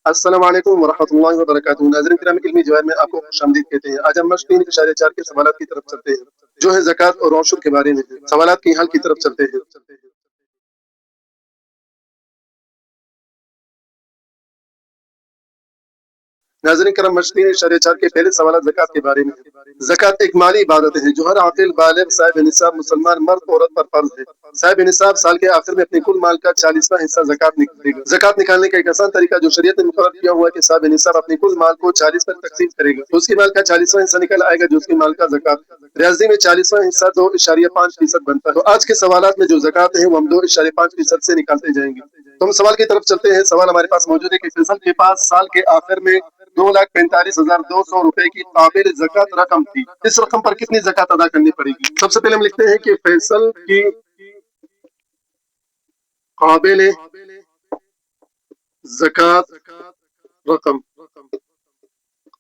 अस्सलाम वालेकुम वरहमतुल्लाहि वबरकातुहू। नाज़रीन किराम, इल्मी जवाहिर में आपको खुशामदीद कहते हैं। आज हम मश्क 3.4 के सवालात की तरफ चलते हैं, जो है ज़कात और औशर के बारे में है। सवालात की हल की तरफ चलते हैं। नाज़रीन किराम, मश्क 3.4 के पहले सवाल ज़कात के बारे में है। ज़कात एक माली इबादत है जो हर आकिल बालिग साहिब निसाब मुसलमान मर्द औरत पर फर्ज है। साहिब निसाब साल के आखिर में अपने कुल माल का 40वां हिस्सा ज़कात निकालेगा। ज़कात निकालने का एक आसान तरीका जो शरीयत ने मुकर्रर किया हुआ है कि साहिब निसाब अपने कुल माल को 40 पर तकसीम करेगा तो उसके माल का 40वां हिस्सा निकल आएगा जो उसके माल का ज़कात है। रियाजी में 40वां हिस्सा 2.5% बनता है। तो आज के सवालात में जो ज़कात है वो हम 2.5% से निकालते जाएंगे। तो हम सवाल की तरफ चलते हैं। सवाल हमारे पास मौजूद है कि फैसल के पास साल के आखिर में 2,45,200 रुपए की काबिल ज़कात रकम थी। इस रकम पर कितनी ज़कात अदा करनी पड़ेगी? सबसे पहले हम लिखते हैं कि फैसल की काबिल ज़कात रकम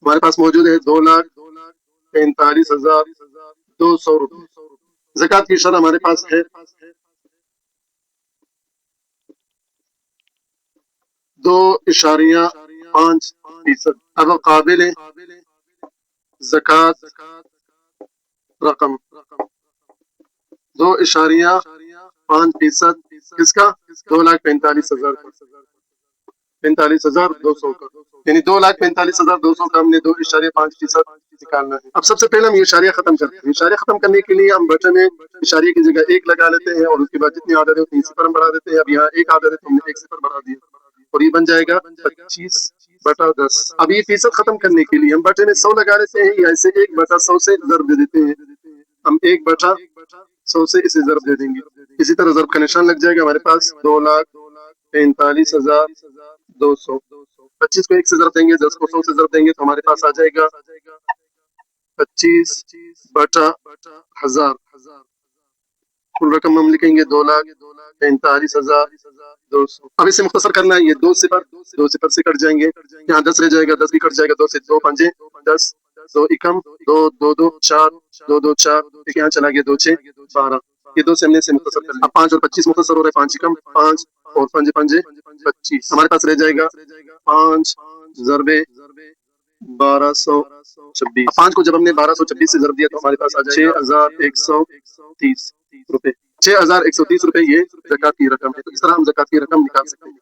हमारे पास मौजूद है 2,45,200 रुपए। ज़कात की शरह हमारे पास है 2.5%। अब काबिल ज़कात रकम 2.5% किसका? 2,45,000 का, 45,200 का, यानी 2,45,200 का हमने 2.5% निकालना है। अब सबसे पहले हम ये इशारिया खत्म करते हैं। इशारिया खत्म करने के लिए हम बटन में इशारिये की जगह 1 लगा लेते हैं और उसके बाद जितनी आदत है उतनी सिफर हम बढ़ा देते हैं। अब यहाँ 1 आदत है तो हमने 1 सिफर बढ़ा दिया और ये बन जाएगा 25/10। अब ये फीसद खत्म करने के लिए हम बटन में 100 लगा लेते हैं या इसे 1/100 से ज़र्ब दे देते हैं। हम 1/100 से इसे ज़र्ब दे देंगे। इसी तरह ज़र्ब का निशान लग जाएगा। हमारे पास 2,45,200। 25 को 1 से ज़र्ब देंगे, 10 को 100 से ज़र्ब देंगे तो हमारे पास आ जाएगा 25/1000। कुल रकम हम लिखेंगे 2,45,200। अब इसे मुख्तसर करना है। ये 2 सिफर से कट जाएंगे, यहाँ 10 रह जाएगा, 10 भी कट जाएगा। 2 से 2 पंजे 10, 2 एकम 2, 2 2 4, 2 2 4, एक यहाँ चला गया, 2 6 12। ये 2 से हमने इसे मुख्तसर कर लिया। 5 और 25 मुख्तसर हो रहा है। 5 एकम 5 और पंजे पंजे 25। हमारे पास रह जाएगा 5 ज़रबे 1226। 5 को जब हमने 1226 से ज़रब दिया तो हमारे पास आ जाएगा 6,130 रुपए। 6,130 रुपए ये ज़कात की रकम है। तो इस तरह हम ज़कात की रकम निकाल सकते हैं।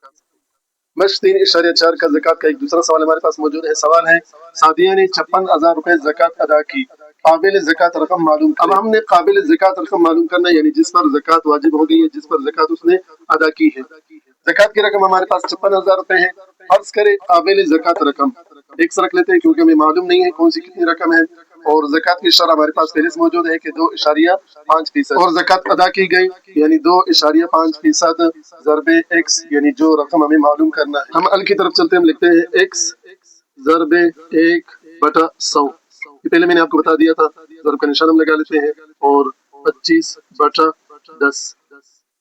मश्क 3.4 का ज़कात का एक दूसरा सवाल हमारे पास मौजूद है। सवाल है, सादिया ने 56,000 रुपए ज़कात अदा की, काबिल ज़कात रकम मालूम। अब हमने काबिल ज़कात रकम मालूम करना है, यानी जिस पर ज़कात वाजिब हो गई है, जिस पर ज़कात उसने अदा की है। ज़कात की रकम हमारे पास 56,000 रुपए है। फर्ज करें काबिल ज़कात रकम एक रख लेते हैं क्योंकि हमें मालूम नहीं है कौन सी कितनी रकम है। और ज़कात की शरह हमारे पास पहले से मौजूद है कि 2.5% और ज़कात अदा की गई यानी 2.5% ज़रबे x, यानी जो रकम हमें मालूम करना है। हम अल की तरफ चलते हैं। हम लिखते हैं x ज़रबे 1/100। ये पहले मैंने आपको बता दिया था। ज़रब का निशान हम लगा लेते हैं और 25/10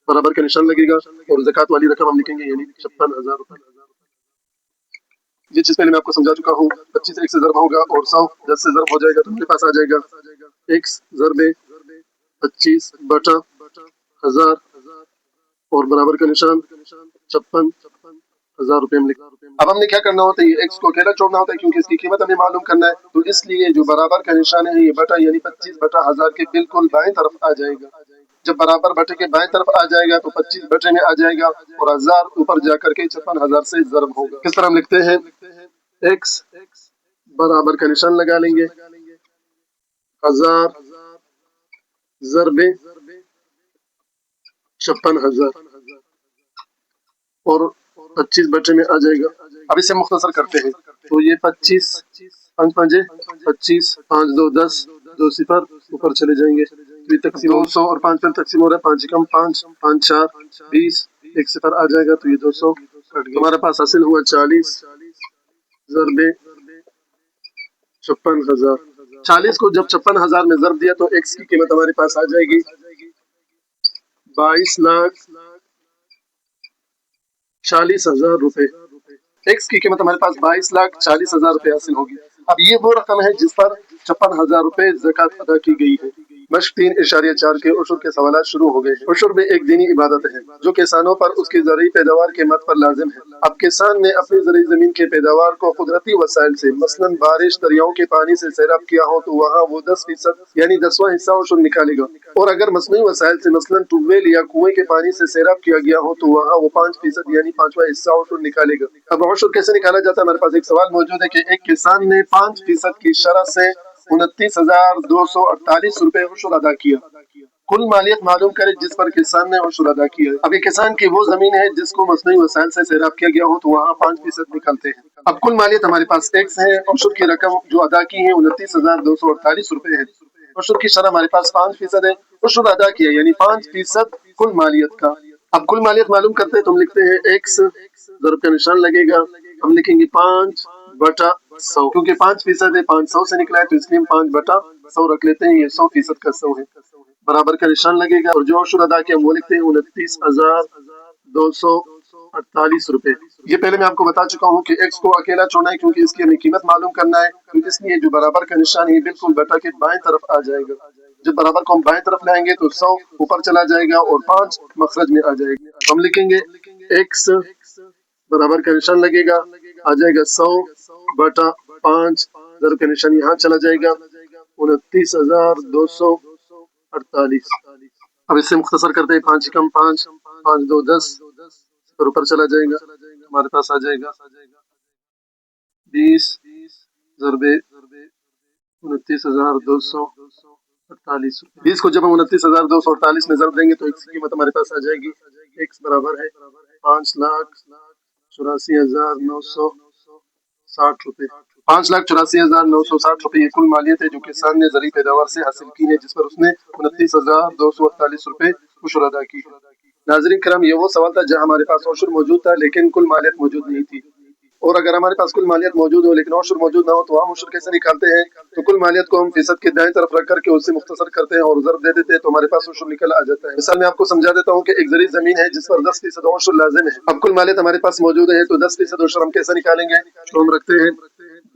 बराबर का निशान लगेगा और ज़कात वाली रकम हम लिखेंगे यानी 56,000 रुपए। ये चीज पहले मैं आपको समझा चुका हूँ। 25 1 से ज़रब होगा और 100 10 से ज़रब हो जाएगा तो मेरे पास आ जाएगा x ज़रबे 25/1000 और बराबर का निशान 56,000 रुपए हम लिख। अब हमने क्या करना होता है, ये x को अकेला छोड़ना होता है क्योंकि इसकी कीमत हमें मालूम करना है। तो इसलिए जो बराबर का निशान है ये बटा यानी 25/1000 के बिल्कुल बाएं तरफ आ जाएगा। जब बराबर बटे के बाएं तरफ आ जाएगा तो 25 बटे में आ जाएगा और 1000 ऊपर जाकर के 56,000 से ज़रब होगा। किस तरह हम लिखते हैं, x बराबर का निशान लगा लेंगे 1000 ज़रबे 56,000 और 25 बटे में आ जाएगा। अब इसे मुख्तसर करते हैं तो ये 25 5 पंजे 25 5 2 10 2 सिफर ऊपर चले जाएंगे। तो तकसीम 200 और 5 पर तकसीम हो रहा है। 5 कम 5 5 4 20 एक सिफर आ जाएगा तो ये 200 हमारे पास हासिल हुआ 40 ज़रबे 56,000। 40 को जब 56,000 में ज़रब दिया तो x की कीमत हमारे पास आ जाएगी 22,40,000 रुपए। x की कीमत हमारे पास 22,40,000 रुपए हासिल होगी। अब ये वो रकम है जिस पर 56,000 रुपए ज़कात अदा की गई है। مشق 3.4 کے عشر کے سوالات شروع ہو گئے ہیں۔ عشر میں ایک دینی عبادت ہے جو کسانوں پر اس کی زرعی پیداوار کے مد پر لازم ہے۔ اب کسان نے اپنی زرعی زمین کے پیداوار کو قدرتی وسائل سے مثلاً بارش دریاؤں کے پانی سے سیراب کیا ہو تو وہاں وہ 10% یعنی 10واں حصہ عشر نکالے گا، اور اگر مصنوعی وسائل سے مثلاً ٹیوب ویل یا کنویں کے پانی سے سیراب کیا گیا ہو تو وہاں وہ 5% یعنی 5واں حصہ عشر نکالے گا۔ اب عشر کیسے نکالا جاتا ہے؟ ہمارے پاس ایک سوال موجود ہے کہ ایک کسان نے 5% کی شرح سے 29,248 روپے عشر ادا کیا۔ کل مالیت معلوم کرے جس پر کسان نے عشر ادا کیا ہے۔ اب یہ کسان کی وہ زمین ہے جس کو مصنوعی وسائل سے سیراب کیا گیا ہو تو وہاں 5% نکلتے ہیں۔ اب کل مالیت ہمارے پاس ایکس ہے، عشر کی رقم جو ادا کی ہے 29,248 روپے ہے۔ عشر کی شرح ہمارے پاس 5% ہے، عشر ادا کیا یعنی 5% کل مالیت کا۔ اب کل مالیت معلوم کرتے ہیں تو ہم لکھتے ہیں ایکس، ضرب کا نشان لگے گا، ہم لکھیں گے 5/100، کیونکہ 5% ہے 500 سے نکلا ہے تو اس لیے ہم 5/100 رکھ لیتے ہیں، یہ 100% کا 100 ہے، برابر کا نشان لگے گا، اور جو عشر ادا کیا ہم وہ لکھتے ہیں 29,248 روپے۔ یہ پہلے میں آپ کو بتا چکا ہوں کہ ایکس کو اکیلا چھوڑنا ہے کیونکہ اس کی ہمیں قیمت معلوم کرنا ہے، اس لیے جو برابر کا نشان ہے بالکل بٹا کے بائیں طرف آ جائے گا۔ جب برابر کو ہم بائیں طرف لائیں گے تو 100 اوپر چلا جائے گا اور 5 مخرج میں آ جائے گا۔ ہم لکھیں گے ایکس، برابر کا نشان لگے گا، آ جائے گا 100/5، ضرب کا نشان یہاں چلا جائے گا 29,248۔ اب اس سے مختصر کرتے ہیں 5 کم 5، 5 2 10، اور اوپر چلا جائے گا، ہمارے پاس آ جائے گا 20 ضرب 29,248۔ 20 کو جب ہم 29,248 میں ضرب دیں گے تو ایکس کی قیمت ہمارے پاس آ جائے گی، ایکس برابر ہے 5,84,960 روپے۔ 5,84,960 روپے یہ کل مالیت ہے جو کسان نے زرعی پیداوار سے حاصل کی ہے، جس پر اس نے 29,248 روپے عشر ادا کی ہے۔ ناظرین کرام، یہ وہ سوال تھا جہاں ہمارے پاس عشر موجود تھا لیکن کل مالیت موجود نہیں تھی، اور اگر ہمارے پاس کل مالیت موجود ہو لیکن عشر موجود نہ ہو تو ہم عشر کیسے نکالتے ہیں؟ تو کل مالیت کو ہم فیصد کے دائیں طرف رکھ کر کے اس سے مختصر کرتے ہیں اور ضرب دے دیتے ہیں تو ہمارے پاس عشر نکل آ جاتا ہے۔ مثال میں آپ کو سمجھا دیتا ہوں کہ ایک زرعی زمین ہے جس پر 10% عشر لازم ہے۔ اب کل مالیت ہمارے پاس موجود ہے تو 10% عشر ہم کیسے نکالیں گے؟ تو ہم رکھتے ہیں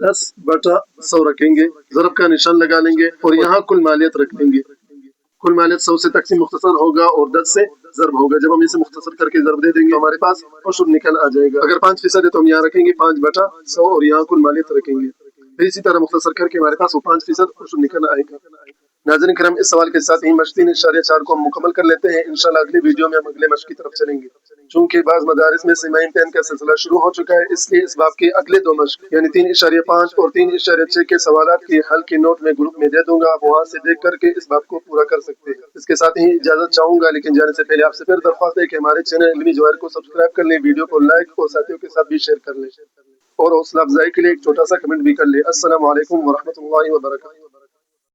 10/100 رکھیں گے، ضرب کا نشان لگا لیں گے اور یہاں کل مالیت رکھ لیں گے۔ کل مالیت 100 سے تقسیم مختصر ہوگا اور 10 سے ضرب ہوگا، جب ہم اسے مختصر کر کے ضرب دے دیں گے تو ہمارے پاس عشر نکل آ جائے گا۔ اگر 5% ہے تو ہم یہاں رکھیں گے 5/100 اور یہاں کل مالیت رکھیں گے، اسی طرح مختصر کر کے ہمارے پاس وہ 5% عشر نکل آئے گا۔ ناظرین کرام، اس سوال کے ساتھ ہی مشق 3.4 کو ہم مکمل کر لیتے ہیں۔ انشاءاللہ اگلی ویڈیو میں ہم اگلے مشق کی طرف چلیں گے۔ چونکہ بعض مدارس میں سماع امتحان کا سلسلہ شروع ہو چکا ہے، اس لیے اس باب کے اگلے 2 مشق یعنی 3.5 اور 3.6 کے سوالات کے حل کے نوٹ میں گروپ میں دے دوں گا، آپ وہاں سے دیکھ کر کے اس باب کو پورا کر سکتے ہیں۔ اس کے ساتھ ہی اجازت چاہوں گا، لیکن جانے سے پہلے آپ سے پھر درخواست ہے کہ ہمارے چینل علمی جواہر کو سبسکرائب کر لیں، ویڈیو کو لائک اور ساتھیوں کے ساتھ بھی شیئر کر لیں، اور حوصلہ افزائی کے لیے ایک چھوٹا سا کمنٹ بھی کر لیں۔ السلام علیکم ورحمۃ اللہ وبرکاتہ۔